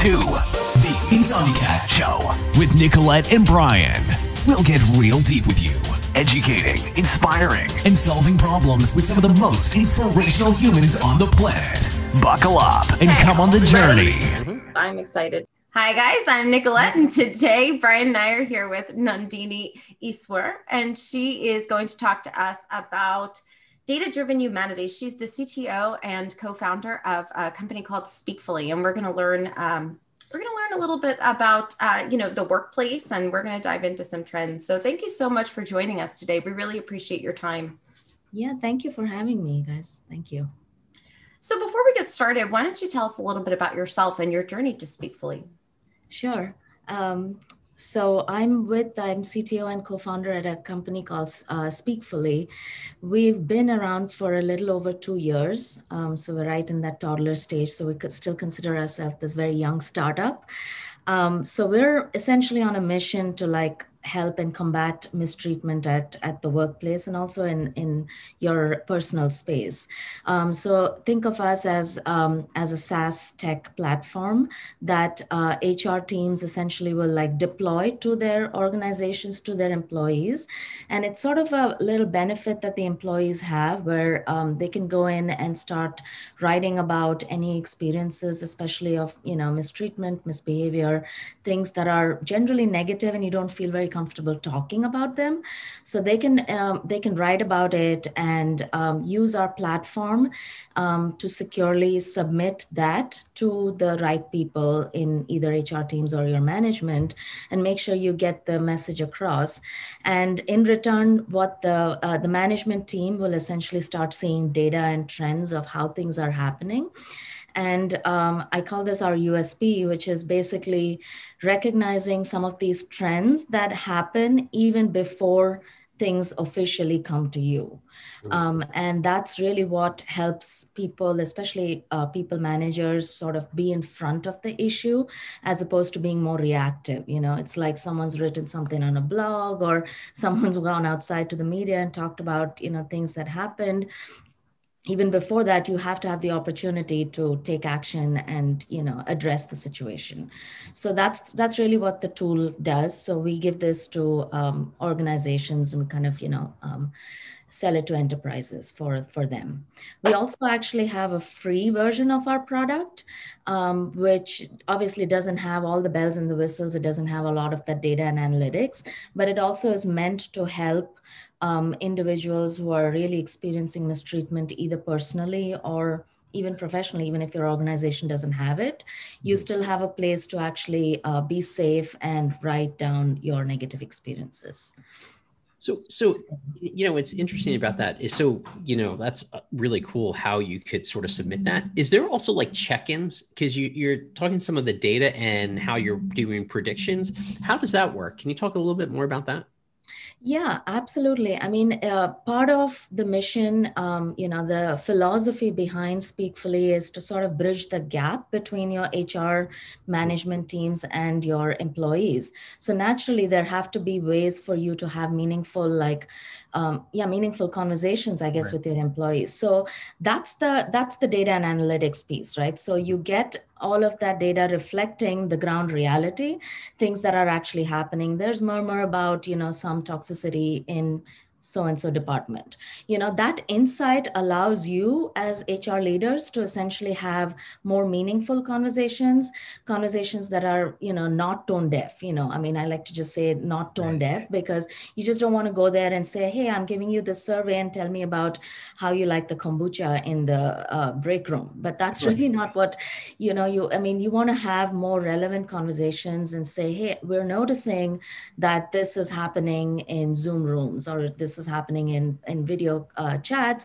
to the Insomnicat Show with Nicolette and Brian. We'll get real deep with you, educating, inspiring, and solving problems with some of the most inspirational humans on the planet. Buckle up and come on the journey. I'm excited. Hi guys, I'm Nicolette, and today Brian and I are here with Nandini Easwar, and she is going to talk to us about data-driven humanity. She's the CTO and co-founder of a company called Speakfully, and we're going to learn a little bit about the workplace, and we're going to dive into some trends. So thank you so much for joining us today. We really appreciate your time. Yeah, thank you for having me, guys. Thank you. So before we get started, why don't you tell us a little bit about yourself and your journey to Speakfully? Sure. So I'm CTO and co-founder at a company called Speakfully. We've been around for a little over 2 years. So we're right in that toddler stage. So we could still consider ourselves this very young startup. So we're essentially on a mission to help and combat mistreatment at the workplace and also in your personal space. So think of us as a SaaS tech platform that HR teams essentially will deploy to their organizations, to their employees. And it's sort of a little benefit that the employees have where they can go in and start writing about any experiences, especially of mistreatment, misbehavior, things that are generally negative and you don't feel very comfortable talking about them. So they can write about it and use our platform to securely submit that to the right people in either HR teams or your management and make sure you get the message across. And in return, what the management team will essentially start seeing data and trends of how things are happening. And I call this our USP, which is basically recognizing some of these trends that happen even before things officially come to you. And that's really what helps people, especially people managers, sort of be in front of the issue as opposed to being more reactive. It's like someone's written something on a blog or someone's gone outside to the media and talked about, things that happened. Even before that, you have to have the opportunity to take action and address the situation. So that's really what the tool does. So we give this to organizations and we kind of sell it to enterprises for them. We also actually have a free version of our product, which obviously doesn't have all the bells and the whistles. It doesn't have a lot of that data and analytics, but it also is meant to help individuals who are really experiencing mistreatment either personally or even professionally. Even if your organization doesn't have it, you still have a place to actually be safe and write down your negative experiences. So what's interesting about that is, that's really cool how you could sort of submit that. Is there also check-ins? Because you're talking some of the data and how you're doing predictions. How does that work? Can you talk a little bit more about that? Yeah, absolutely. I mean, part of the mission, the philosophy behind Speakfully is to sort of bridge the gap between your HR management teams and your employees. So naturally, there have to be ways for you to have meaningful, meaningful conversations, I guess, with your employees. So that's the data and analytics piece, right? So you get all of that data reflecting the ground reality, things that are actually happening. There's murmur about, some toxicity in so-and-so department. That insight allows you as HR leaders to essentially have more meaningful conversations that are, not tone deaf. I like to just say not tone deaf, because you just don't want to go there and say, hey, I'm giving you this survey and tell me about how you like the kombucha in the break room. But that's really not what, you want to have more relevant conversations and say, hey, we're noticing that this is happening in Zoom rooms, or this is happening in video chats.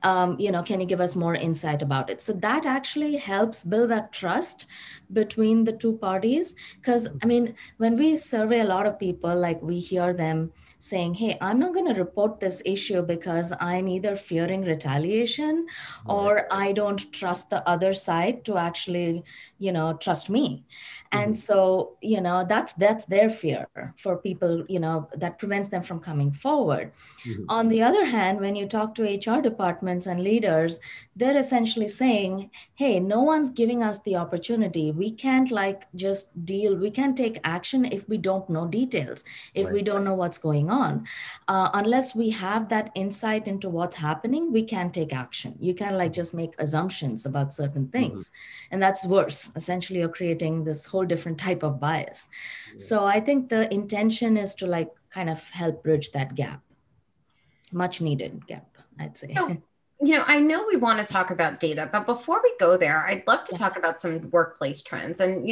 Can you give us more insight about it? So that actually helps build that trust between the two parties. Because when we survey a lot of people, we hear them saying, hey, I'm not going to report this issue because I'm either fearing retaliation or I don't trust the other side to actually, trust me. And so, that's their fear for people, that prevents them from coming forward. On the other hand, when you talk to HR departments and leaders, they're essentially saying, hey, no one's giving us the opportunity. We can't we can't take action if we don't know details, if we don't know what's going on. Unless we have that insight into what's happening, we can't take action. You can't just make assumptions about certain things. And that's worse. Essentially, you're creating this whole different type of bias. So I think the intention is to kind of help bridge that gap. Much needed gap, I'd say. So, I know we want to talk about data, but before we go there, I'd love to talk about some workplace trends. And,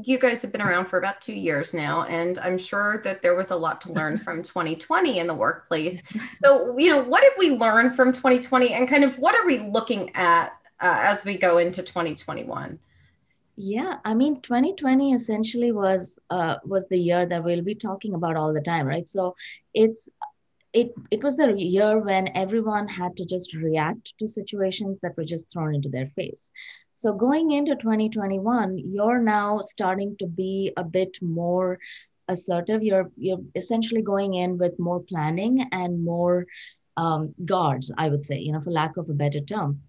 you guys have been around for about 2 years now, and I'm sure that there was a lot to learn from 2020 in the workplace. So, what did we learn from 2020 and kind of what are we looking at as we go into 2021? Yeah, I mean, 2020 essentially was the year that we'll be talking about all the time, right? So it was the year when everyone had to just react to situations that were just thrown into their face. So going into 2021, you're now starting to be a bit more assertive. You're essentially going in with more planning and more guards, I would say, for lack of a better term.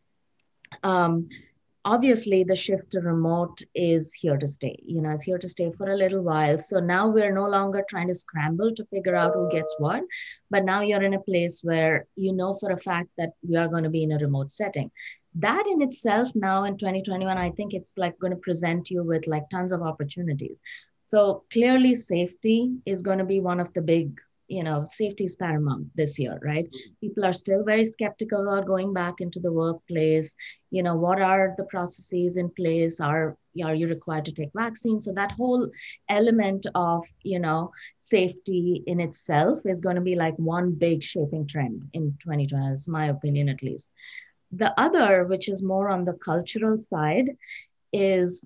Obviously, the shift to remote is here to stay, it's here to stay for a little while. So now we're no longer trying to scramble to figure out who gets what, but now you're in a place where for a fact that we are going to be in a remote setting. That in itself now in 2021, I think it's going to present you with tons of opportunities. So clearly safety is going to be one of the big, safety is paramount this year, right? People are still very skeptical about going back into the workplace. What are the processes in place? Are you required to take vaccines? So that whole element of, safety in itself is going to be one big shaping trend in 2020. That's my opinion, at least. The other, which is more on the cultural side, is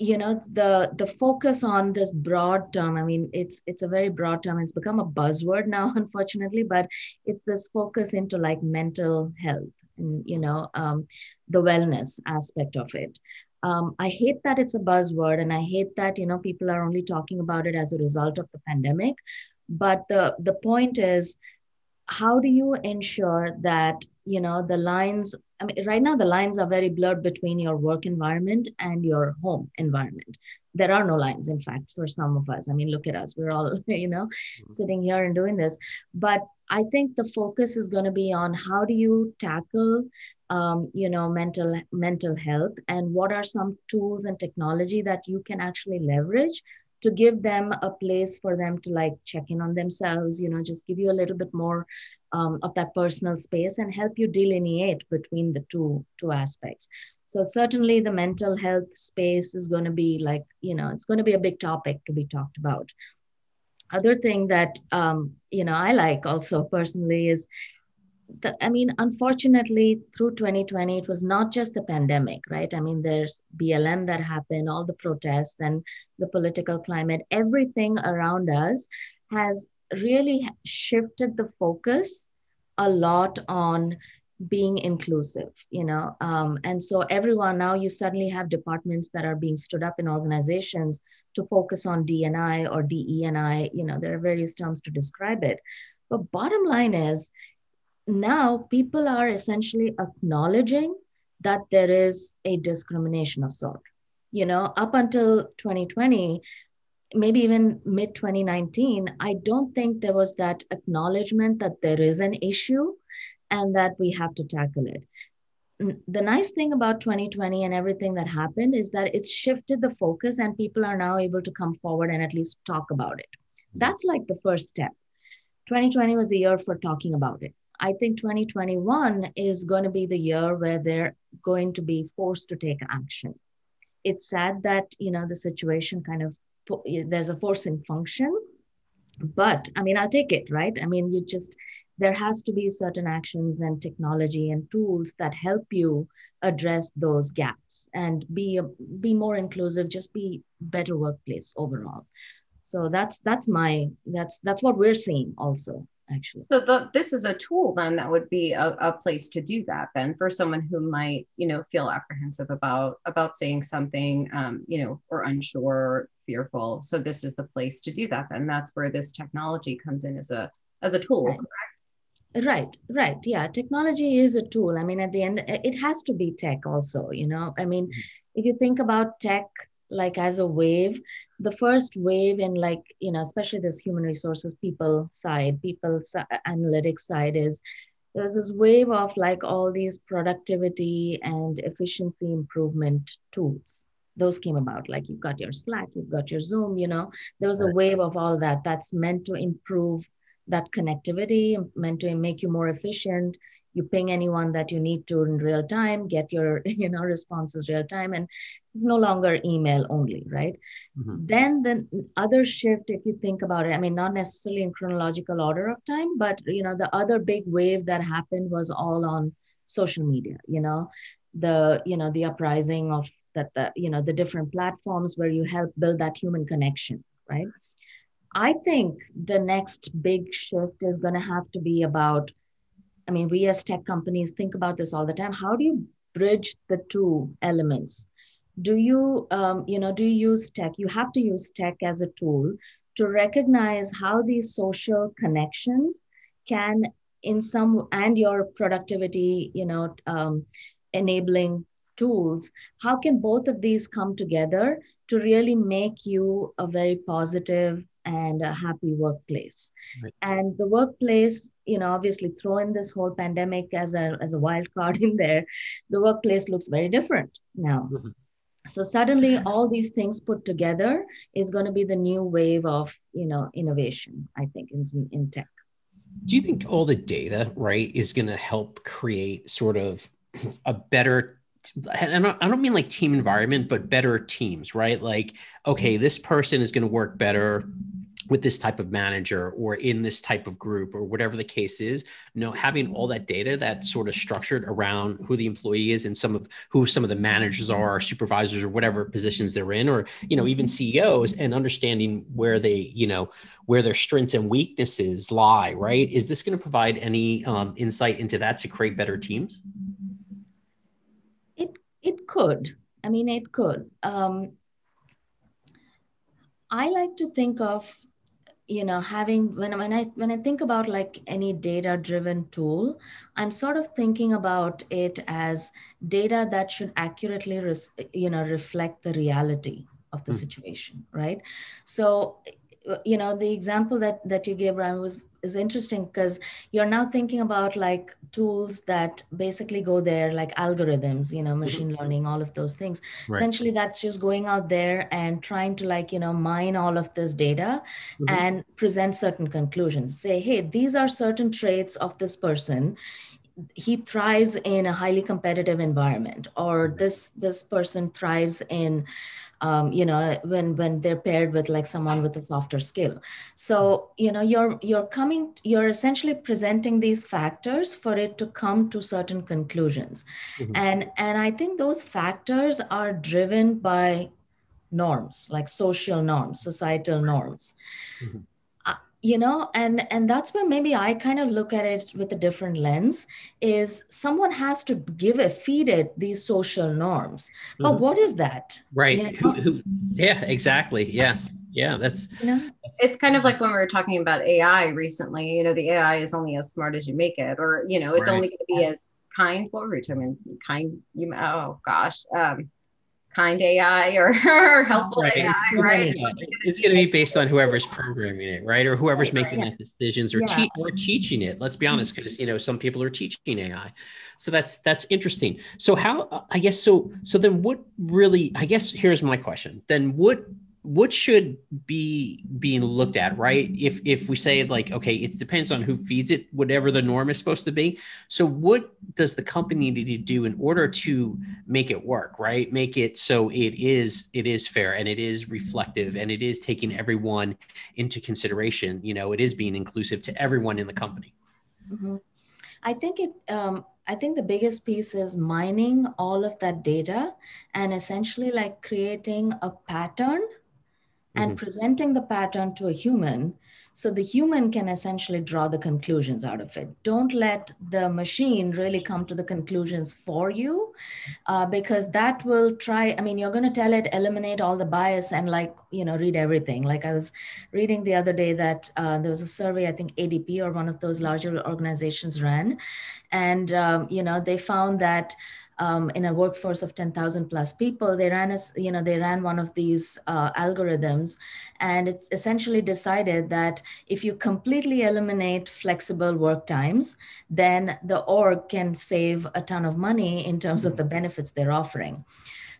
the focus on this broad term. I mean, it's a very broad term. It's become a buzzword now, unfortunately, but it's this focus into mental health and, the wellness aspect of it. I hate that it's a buzzword, and I hate that, people are only talking about it as a result of the pandemic. But the point is, how do you ensure that, the lines, I mean, right now the lines are very blurred between your work environment and your home environment. There are no lines, in fact, for some of us. I mean, look at us. We're all, sitting here and doing this. But I think the focus is going to be on how do you tackle, mental health, and what are some tools and technology that you can actually leverage to give them a place for them to check in on themselves, just give you a little bit more of that personal space and help you delineate between the two aspects. So certainly the mental health space is going to be it's going to be a big topic to be talked about. Other thing that, I like also personally is unfortunately, through 2020, it was not just the pandemic, right? I mean, there's BLM that happened, all the protests and the political climate, everything around us has really shifted the focus a lot on being inclusive, and so everyone now, you suddenly have departments that are being stood up in organizations to focus on D&I or DE&I, there are various terms to describe it. But bottom line is, now people are essentially acknowledging that there is a discrimination of sort. Up until 2020, maybe even mid 2019, I don't think there was that acknowledgement that there is an issue and that we have to tackle it. The nice thing about 2020 and everything that happened is that it's shifted the focus and people are now able to come forward and at least talk about it. That's the first step. 2020 was the year for talking about it. I think 2021 is going to be the year where they're going to be forced to take action. It's sad that, the situation kind of, there's a forcing function, but I'll take it, right? There has to be certain actions and technology and tools that help you address those gaps and be more inclusive, just be better workplace overall. So that's what we're seeing also, actually. So this is a tool then that would be a place to do that then for someone who might, feel apprehensive about saying something, or unsure, or fearful. So this is the place to do that. Then that's where this technology comes in as a tool. Right. Yeah. Technology is a tool. I mean, at the end, it has to be tech also, I mean, if you think about tech, like as a wave, the first wave in like, especially this human resources people's analytics side is there's this wave of like all these productivity and efficiency improvement tools. Those came about, like you've got your Slack, you've got your Zoom, there was a wave of all that that's meant to improve that connectivity, meant to make you more efficient. You ping anyone that you need to in real time, get your responses real time, and it's no longer email only, right? Then the other shift, if you think about it, I mean, not necessarily in chronological order of time, but the other big wave that happened was all on social media. The uprising of that, the different platforms where you help build that human connection, right? I think the next big shift is going to have to be about, I mean, we as tech companies think about this all the time. How do you bridge the two elements? Do you use tech? You have to use tech as a tool to recognize how these social connections can, and your productivity, enabling tools, how can both of these come together to really make you a very positive and a happy workplace? Right. And the workplace, obviously throw in this whole pandemic as a wild card in there, the workplace looks very different now. So suddenly all these things put together is going to be the new wave of, innovation, I think, in tech. Do you think all the data, right, is going to help create sort of a better, and I don't mean like team environment, but better teams, right? Like, okay, this person is going to work better with this type of manager or in this type of group or whatever the case is, having all that data that's sort of structured around who the employee is and who some of the managers are, or supervisors, or whatever positions they're in, or, even CEOs, and understanding where they, where their strengths and weaknesses lie, right? Is this going to provide any insight into that to create better teams? It could. I mean, it could. I like to think of, having, when I think about like any data-driven tool, I'm sort of thinking about it as data that should accurately, reflect the reality of the situation, right? So, the example that you gave, Brian, is interesting because you're now thinking about like tools that basically go there, like algorithms, machine learning, all of those things. Right. Essentially, that's just going out there and trying to like, mine all of this data and present certain conclusions. Say, hey, these are certain traits of this person. He thrives in a highly competitive environment, or this person thrives in, when they're paired with like someone with a softer skill. So, you're essentially presenting these factors for it to come to certain conclusions. And I think those factors are driven by norms, like social norms, societal norms. And that's where maybe I kind of look at it with a different lens, is someone has to feed it these social norms. But what is that? Right. Yeah, exactly. Yes. Yeah. That's, it's kind of like when we were talking about AI recently, the AI is only as smart as you make it, or, it's only going to be as kind. What were we talking about? Kind AI or helpful AI, right? It's going to be based on whoever's programming it, right? Or whoever's making that decisions or teaching it. Let's be honest, because, some people are teaching AI. So that's interesting. So so then what really, I guess here's my question. Then what should be being looked at, right? If we say like, okay, it depends on who feeds it, whatever the norm is supposed to be. So what does the company need to do in order to make it work, right? Make it so it is fair and it is reflective and it is taking everyone into consideration. It is being inclusive to everyone in the company. I think the biggest piece is mining all of that data and essentially like creating a pattern and presenting the pattern to a human so the human can essentially draw the conclusions out of it. Don't let the machine really come to the conclusions for you, because that will try, I mean, you're going to tell it, eliminate all the bias and like, you know, read everything. Like I was reading the other day that there was a survey, I think ADP or one of those larger organizations ran. And, you know, they found that in a workforce of 10,000 plus people, they ran one of these algorithms, and it's essentially decided that if you completely eliminate flexible work times, then the org can save a ton of money in terms of the benefits they're offering.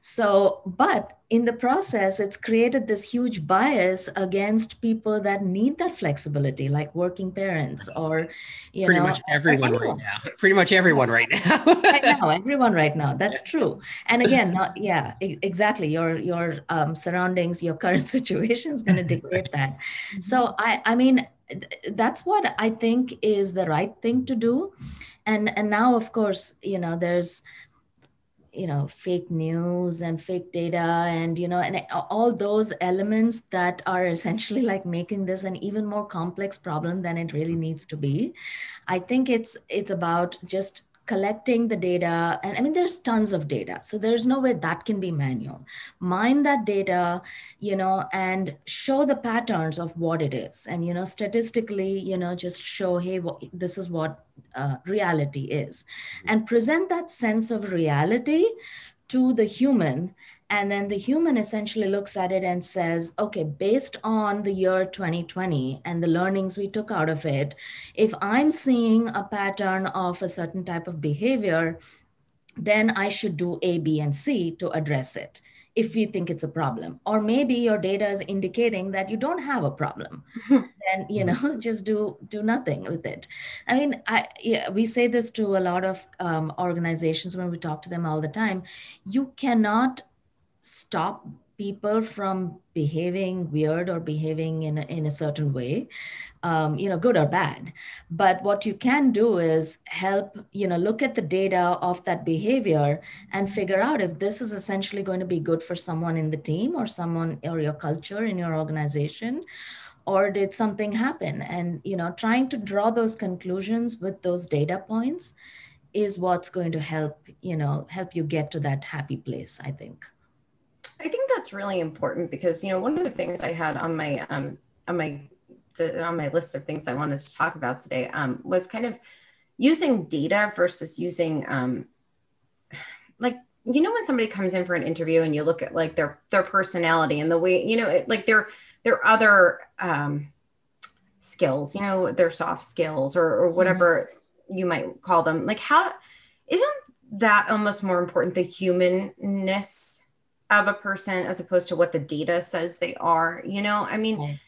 So, but in the process, it's created this huge bias against people that need that flexibility, like working parents or, you pretty know, much everyone right now. Pretty much everyone right now. Right now, everyone right now. That's true. And again, exactly. Your surroundings, your current situation is going to dictate that. So I mean, that's what I think is the right thing to do. And now, of course, you know, there's, you know, fake news and fake data and, you know, and all those elements that are essentially like making this an even more complex problem than it really needs to be. I think it's about just collecting the data. And I mean, there's tons of data. So there's no way that can be manual. Mine that data, you know, and show the patterns of what it is. And, you know, statistically, you know, just show, hey, this is what reality is. And present that sense of reality to the human. And then the human essentially looks at it and says, okay, based on the year 2020 and the learnings we took out of it, if I'm seeing a pattern of a certain type of behavior, then I should do A, B, and C to address it if we think it's a problem. Or maybe your data is indicating that you don't have a problem. Then, you know, just do nothing with it. I mean, we say this to a lot of organizations when we talk to them all the time. You cannot stop people from behaving weird or behaving in a certain way, you know, good or bad. But what you can do is help, you know, look at the data of that behavior and figure out if this is essentially going to be good for someone in the team or someone or your culture in your organization, or did something happen? And, you know, trying to draw those conclusions with those data points is what's going to help you get to that happy place, I think. I think that's really important because, you know, one of the things I had on my list of things I wanted to talk about today was kind of using data versus using, like, you know, when somebody comes in for an interview and you look at like their personality and the way, you know, like their other skills, you know, their soft skills or whatever you might call them. Like, how isn't that almost more important, the humanness of a person as opposed to what the data says they are? You know, I mean,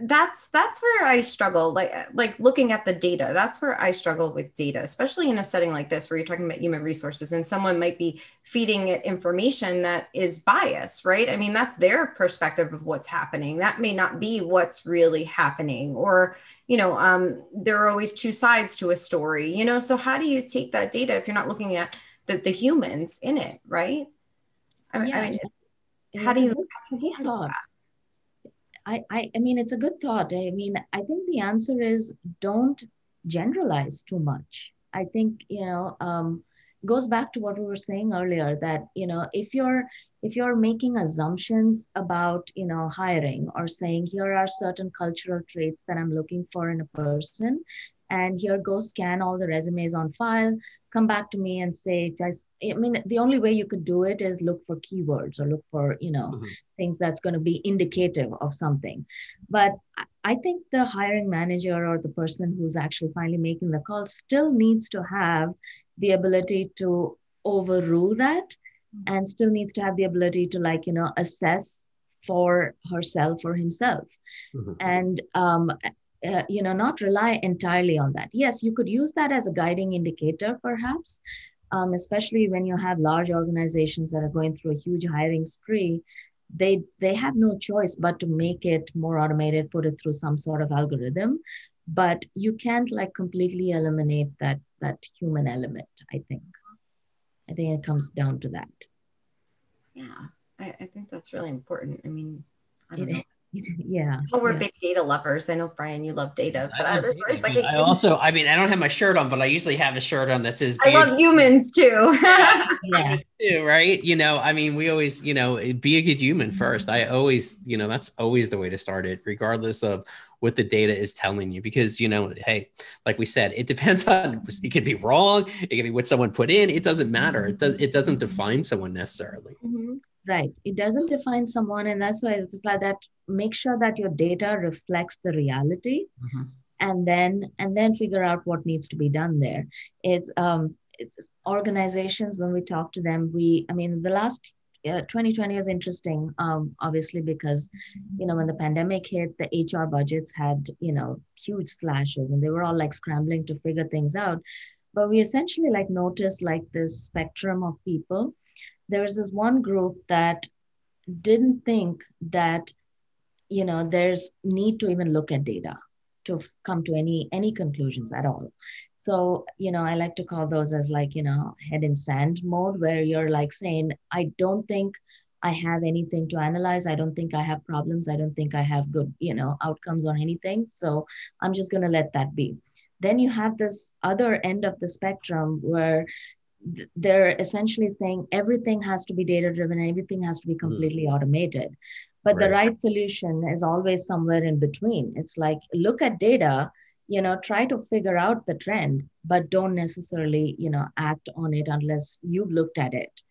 that's where I struggle, like looking at the data. That's where I struggle with data, especially in a setting like this where you're talking about human resources and someone might be feeding it information that is biased, right? I mean, that's their perspective of what's happening. That may not be what's really happening, or, you know, there are always two sides to a story, you know? So how do you take that data if you're not looking at the humans in it, right? I mean, how do you handle that? I mean, it's a good thought. I mean, I think the answer is don't generalize too much. I think, you know, goes back to what we were saying earlier, that, you know, if you're making assumptions about, you know, hiring or saying, here are certain cultural traits that I'm looking for in a person, and here, go scan all the resumes on file, come back to me and say, I mean, the only way you could do it is look for keywords or look for, you know, things that's going to be indicative of something. But I think the hiring manager or the person who's actually finally making the call still needs to have the ability to overrule that, and still needs to have the ability to, like, you know, assess for herself or himself. And, you know, not rely entirely on that. Yes, you could use that as a guiding indicator, perhaps, especially when you have large organizations that are going through a huge hiring spree. They have no choice but to make it more automated, put it through some sort of algorithm. But you can't like completely eliminate that human element, I think. I think it comes down to that. Yeah, I think that's really important. I mean, I don't know. Yeah. Oh, we're big data lovers. I know, Brian, you love data, but I don't have my shirt on, but I usually have a shirt on that says, I love humans too. Yeah. Too, right? We always, be a good human first. I always, that's always the way to start it, regardless of what the data is telling you, because, hey, like we said, it depends on, it could be wrong. It could be what someone put in. It doesn't matter. It doesn't define someone necessarily. Mm-hmm. Right. It doesn't define someone. And that's why it's like that. Make sure that your data reflects the reality, and then figure out what needs to be done there. It's organizations, when we talk to them, the last 2020 was interesting, obviously, because, when the pandemic hit, the HR budgets had, huge slashes, and they were all like scrambling to figure things out. But we essentially noticed this spectrum of people. There was this one group that didn't think that, there's need to even look at data to come to any conclusions at all. So, I like to call those as head in sand mode, where you're saying, I don't think I have anything to analyze. I don't think I have problems. I don't think I have good, outcomes or anything. So I'm just going to let that be. Then you have this other end of the spectrum where they're essentially saying everything has to be data driven, everything has to be completely automated. But the right solution is always somewhere in between. It's look at data, try to figure out the trend, but don't necessarily, act on it unless you've looked at it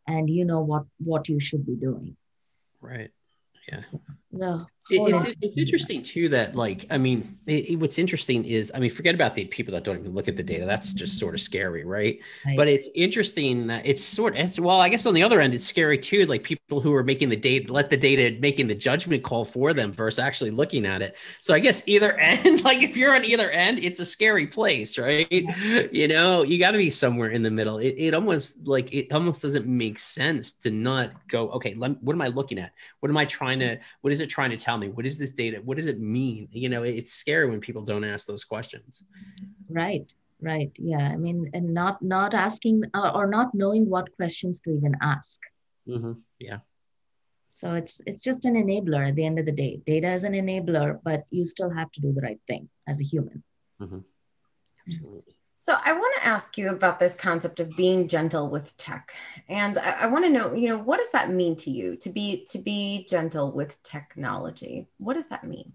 and you know what you should be doing. Right. Yeah. So it's interesting too that what's interesting is, forget about the people that don't even look at the data. That's just sort of scary, right? But it's interesting that I guess on the other end, it's scary too. Like people who are making the data, let the data making the judgment call for them versus actually looking at it. So I guess either end, if you're on either end, it's a scary place, right? You got to be somewhere in the middle. It almost doesn't make sense to not go, okay, what am I looking at? What is it trying to tell me? What is this data? What does it mean? It's scary when people don't ask those questions. Right. Yeah. And not asking or not knowing what questions to even ask. Mm-hmm. Yeah. So it's just an enabler at the end of the day. Data is an enabler, but you still have to do the right thing as a human. Mm-hmm. Absolutely. So I want to ask you about this concept of being gentle with tech. And I want to know, what does that mean to you to be gentle with technology? What does that mean?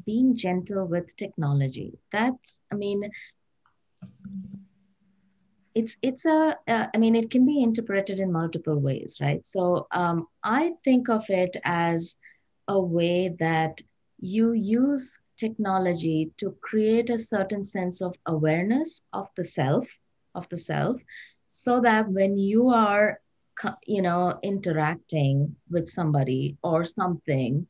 Being gentle with technology. It can be interpreted in multiple ways, right? So I think of it as a way that you use technology to create a certain sense of awareness of the self, so that when you are, interacting with somebody or something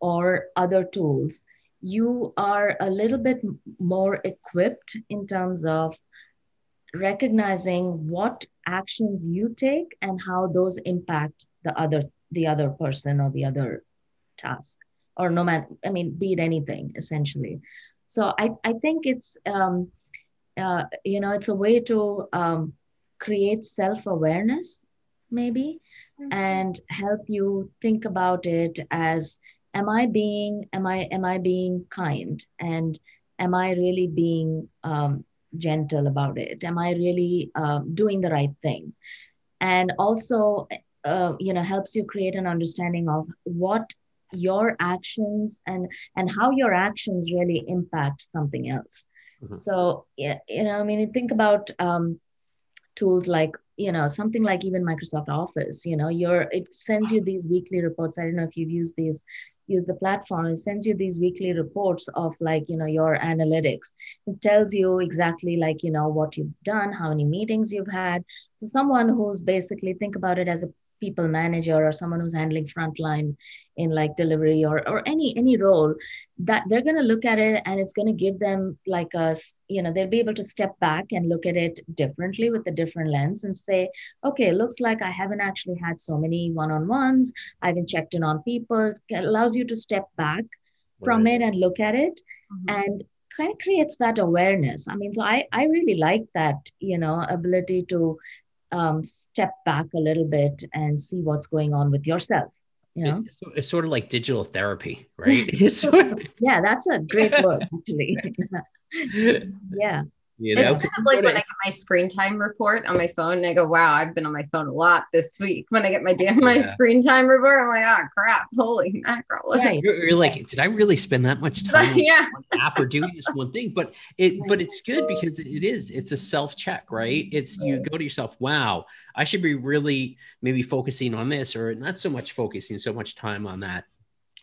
or other tools, you are a little bit more equipped in terms of recognizing what actions you take and how those impact the other person or the other task. Or no matter, be it anything, essentially. So I think it's, it's a way to create self-awareness, maybe, and help you think about it as, am I being kind? And am I really being gentle about it? Am I really doing the right thing? And also, helps you create an understanding of what your actions and how your actions really impact something else. Mm-hmm. So, you think about tools like, something like even Microsoft Office, it sends you these weekly reports. I don't know if you've used the platform. It sends you these weekly reports of your analytics. It tells you exactly what you've done, how many meetings you've had. So someone who's basically, think about it as a people manager or someone who's handling frontline in delivery or any role, that they're going to look at it and it's going to give them they'll be able to step back and look at it differently with a different lens and say, okay, it looks like I haven't actually had so many one-on-ones. I haven't checked in on people. It allows you to step back from it and look at it, and kind of creates that awareness. So I really like that, ability to step back a little bit and see what's going on with yourself. It's sort of like digital therapy, right? It's sort of... Yeah, that's a great word, actually. Yeah. It's kind of like when I get my screen time report on my phone and I go, wow, I've been on my phone a lot this week. When I get my screen time report, I'm like, oh crap, holy mackerel. Right. You're like, did I really spend that much time on one app or doing this one thing? But it's good because it's a self-check, right? You go to yourself, wow, I should be really maybe focusing on this, or not so much focusing so much time on that.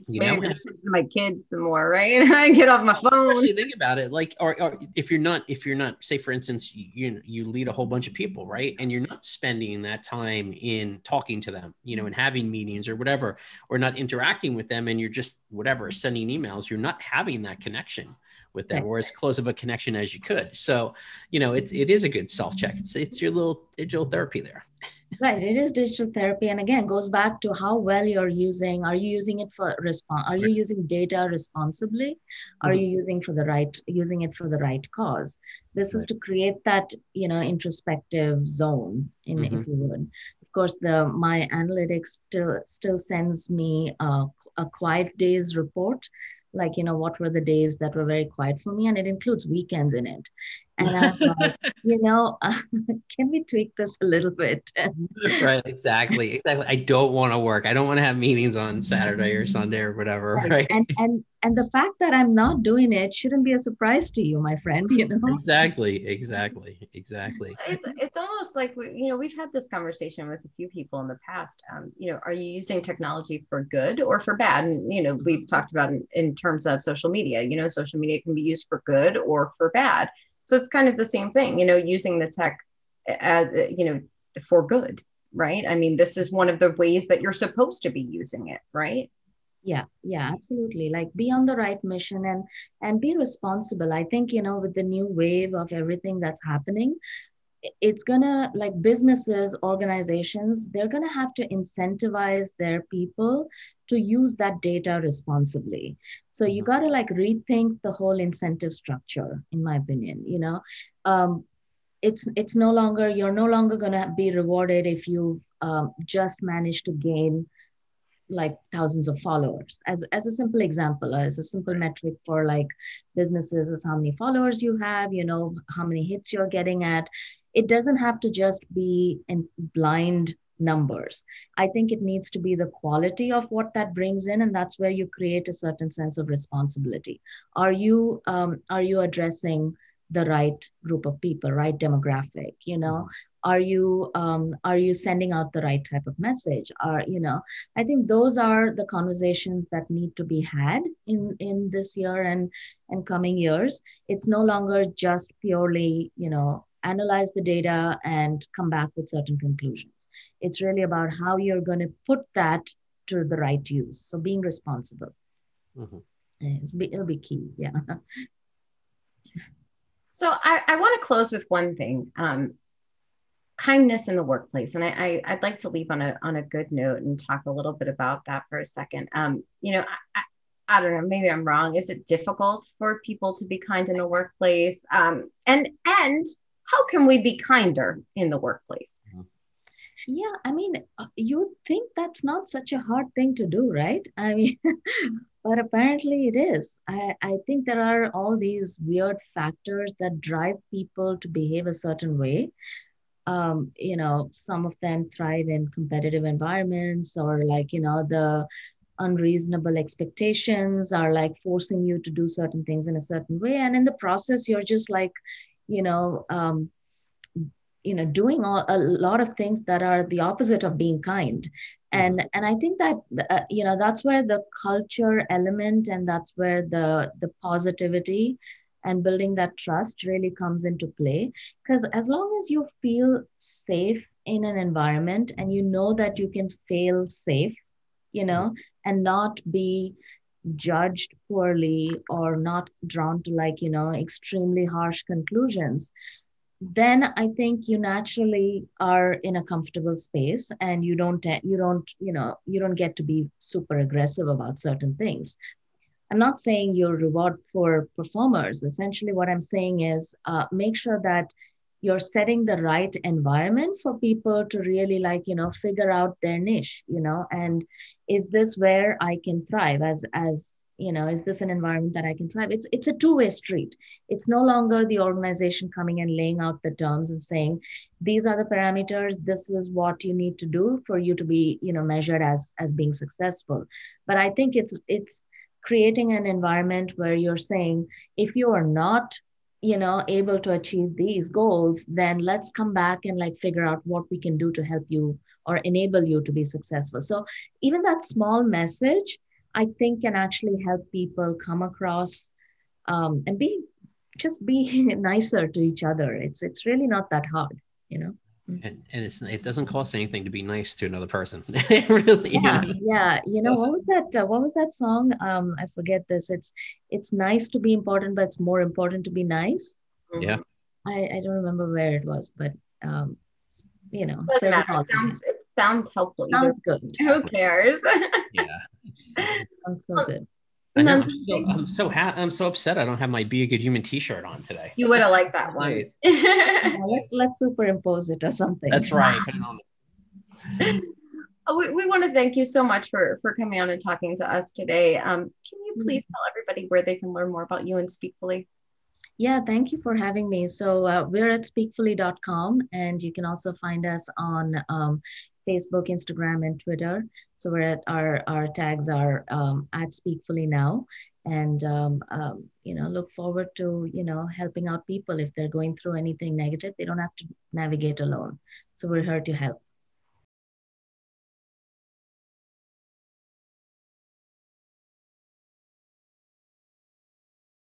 Maybe I should my kids some more, right? I get off my phone. Actually, think about it. Like, or if you're not, say, for instance, you lead a whole bunch of people, right? And you're not spending that time in talking to them, and having meetings or whatever, or not interacting with them, and you're just sending emails. You're not having that connection with them, or as close of a connection as you could. So, it is a good self-check. It's your little digital therapy there. Right. It is digital therapy. And again, goes back to how well you're using. Are you using it for Are you using data responsibly? Are you using it for the right cause? This is to create that, introspective zone, if you would. Of course, my analytics still sends me a quiet days report. Like, what were the days that were very quiet for me? And it includes weekends in it. And I'm like, can we tweak this a little bit? Right, exactly. I don't want to work. I don't want to have meetings on Saturday or Sunday or whatever, right? And the fact that I'm not doing it shouldn't be a surprise to you, my friend, Exactly. It's almost like, we've had this conversation with a few people in the past. Are you using technology for good or for bad? And, we've talked about in terms of social media, social media can be used for good or for bad. So it's kind of the same thing, using the tech as, for good, right? I mean, this is one of the ways that you're supposed to be using it, right? Yeah, absolutely. Like, be on the right mission and be responsible. I think, with the new wave of everything that's happening, it's gonna, like, businesses, organizations, they're gonna have to incentivize their people to use that data responsibly. So you got to rethink the whole incentive structure, in my opinion. It's no longer, you're no longer going to be rewarded if you've just managed to gain thousands of followers. As a simple example, as a simple metric for businesses is how many followers you have, how many hits you're getting at. It doesn't have to just be in blind numbers. I think it needs to be the quality of what that brings in, and that's where you create a certain sense of responsibility. Are you addressing the right group of people, right demographic? Are you sending out the right type of message? I think those are the conversations that need to be had in this year and coming years. It's no longer just purely, analyze the data and come back with certain conclusions. It's really about how you're going to put that to the right use. So being responsible. It'll be key. Yeah. So I want to close with one thing, kindness in the workplace. And I'd like to leave on a good note and talk a little bit about that for a second. I don't know, maybe I'm wrong. Is it difficult for people to be kind in the workplace? And how can we be kinder in the workplace? Yeah, I mean, you think that's not such a hard thing to do, right? I mean, but apparently it is. I think there are all these weird factors that drive people to behave a certain way. Some of them thrive in competitive environments, or the unreasonable expectations are forcing you to do certain things in a certain way. And in the process, you're just doing a lot of things that are the opposite of being kind. And I think that, that's where the culture element, and that's where the positivity and building that trust really comes into play. Because as long as you feel safe in an environment and you know that you can fail safe, and not be judged poorly or not drawn to extremely harsh conclusions, then I think you naturally are in a comfortable space, and you don't get to be super aggressive about certain things. I'm not saying you reward poor performers. Essentially, what I'm saying is make sure that you're setting the right environment for people to really like, figure out their niche, and is this where I can thrive as is this an environment that I can thrive? It's a two-way street. It's no longer the organization coming and laying out the terms and saying, these are the parameters, this is what you need to do for you to be, measured as being successful. But I think it's creating an environment where you're saying, if you are not able to achieve these goals, then let's come back and like figure out what we can do to help you or enable you to be successful. So even that small message, I think, can actually help people come across and be nicer to each other. It's really not that hard, And it doesn't cost anything to be nice to another person. Really, yeah. What was that song? I forget this. It's nice to be important, but it's more important to be nice. Yeah. I don't remember where it was, but doesn't matter. It sounds helpful. Sounds good. Who cares? Yeah. Sounds so good. I'm so upset I don't have my Be a Good Human t-shirt on today. You would have liked that one. Let's superimpose it or something. That's right. Put it on. We want to thank you so much for coming on and talking to us today. Can you please tell everybody where they can learn more about you and Speakfully? Yeah, thank you for having me. So we're at speakfully.com, and you can also find us on Facebook, Instagram, and Twitter. So we're at our tags are at Speakfully now, and look forward to helping out people if they're going through anything negative. They don't have to navigate alone. So we're here to help.